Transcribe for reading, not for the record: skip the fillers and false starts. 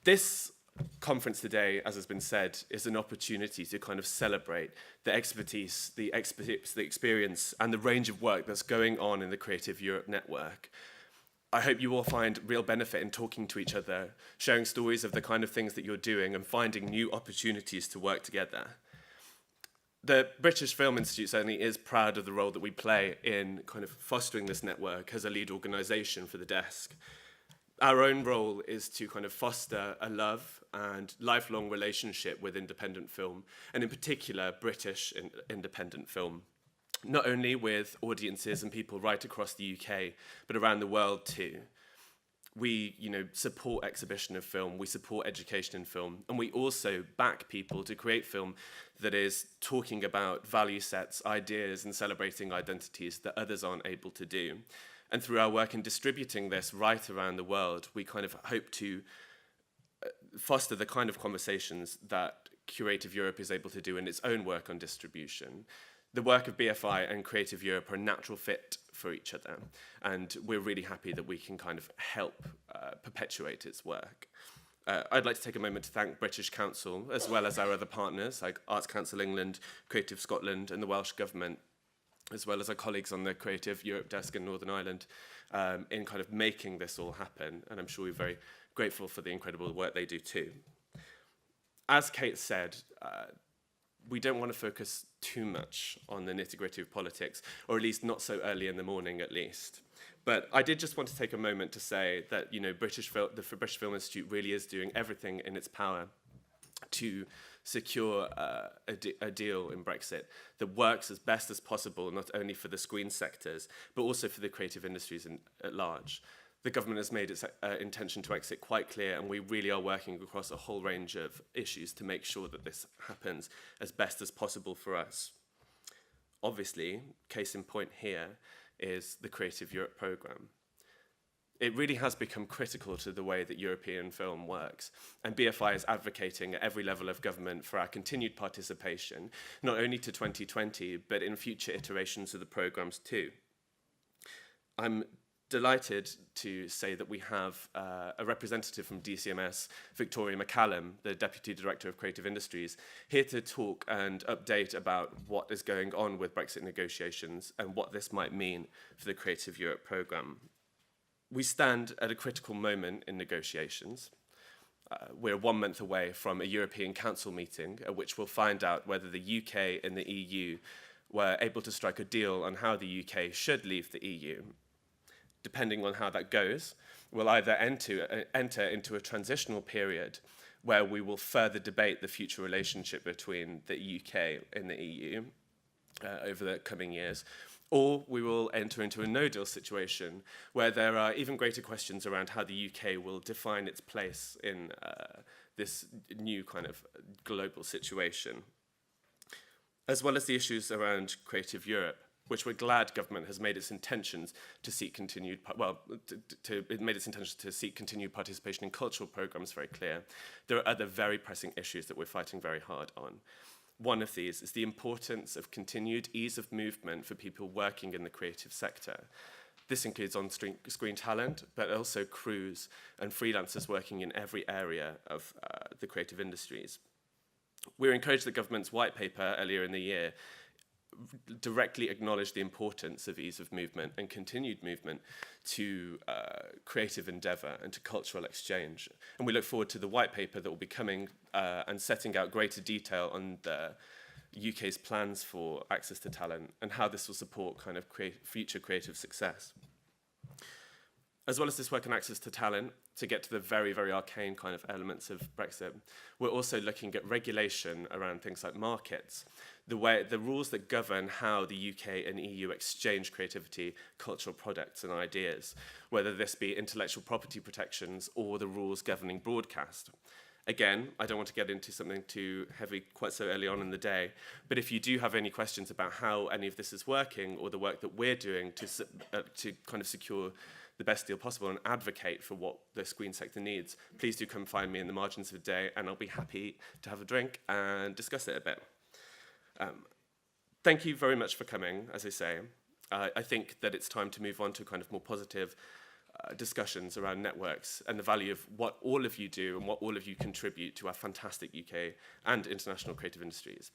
This conference today, as has been said, is an opportunity to kind of celebrate the expertise, the experience, and the range of work that's going on in the Creative Europe network. I hope you all find real benefit in talking to each other, sharing stories of the kind of things that you're doing, and finding new opportunities to work together. The British Film Institute certainly is proud of the role that we play in kind of fostering this network as a lead organisation for the desk. Our own role is to kind of foster a love and lifelong relationship with independent film, and in particular, British independent film. Not only with audiences and people right across the UK, but around the world too. We, support exhibition of film, we support education in film, and we also back people to create film that is talking about value sets, ideas, and celebrating identities that others aren't able to do. And through our work in distributing this right around the world, we kind of hope to foster the kind of conversations that Creative Europe is able to do in its own work on distribution. The work of BFI and Creative Europe are a natural fit for each other, and we're really happy that we can kind of help perpetuate its work. I'd like to take a moment to thank British Council, as well as our other partners like Arts Council England, Creative Scotland, and the Welsh Government, as well as our colleagues on the Creative Europe desk in Northern Ireland, in kind of making this all happen. And I'm sure we're very grateful for the incredible work they do too. As Kate said, we don't want to focus too much on the nitty-gritty of politics, or at least not so early in the morning at least. But I did just want to take a moment to say that the British Film Institute really is doing everything in its power to secure a deal in Brexit that works as best as possible, not only for the screen sectors, but also for the creative industries at large. The government has made its intention to exit quite clear, and we really are working across a whole range of issues to make sure that this happens as best as possible for us. Obviously, case in point here is the Creative Europe programme. It really has become critical to the way that European film works, and BFI is advocating at every level of government for our continued participation, not only to 2020, but in future iterations of the programmes too. I'm delighted to say that we have a representative from DCMS, Victoria McCallum, the Deputy Director of Creative Industries, here to talk and update about what is going on with Brexit negotiations and what this might mean for the Creative Europe programme. We stand at a critical moment in negotiations. We're 1 month away from a European Council meeting at which we'll find out whether the UK and the EU were able to strike a deal on how the UK should leave the EU. Depending on how that goes, we'll either enter into a transitional period where we will further debate the future relationship between the UK and the EU over the coming years, or we will enter into a no-deal situation where there are even greater questions around how the UK will define its place in this new kind of global situation, as well as the issues around Creative Europe, which we're glad government has made its intentions to seek continued, to seek continued participation in cultural programmes very clear. There are other very pressing issues that we're fighting very hard on. One of these is the importance of continued ease of movement for people working in the creative sector. This includes on-screen talent, but also crews and freelancers working in every area of the creative industries. We were encouraged that government's white paper earlier in the year directly acknowledged the importance of ease of movement and continued movement to creative endeavour and to cultural exchange. And we look forward to the white paper that will be coming and setting out greater detail on the UK's plans for access to talent and how this will support kind of future creative success. As well as this work on access to talent, to get to the very, very arcane kind of elements of Brexit, we're also looking at regulation around things like markets, the rules that govern how the UK and EU exchange creativity, cultural products and ideas, whether this be intellectual property protections or the rules governing broadcast. Again, I don't want to get into something too heavy quite so early on in the day, but if you do have any questions about how any of this is working or the work that we're doing to kind of secure the best deal possible and advocate for what the screen sector needs, please do come find me in the margins of the day and I'll be happy to have a drink and discuss it a bit. Thank you very much for coming, as I say. I think that it's time to move on to kind of more positive discussions around networks and the value of what all of you do and what all of you contribute to our fantastic UK and international creative industries.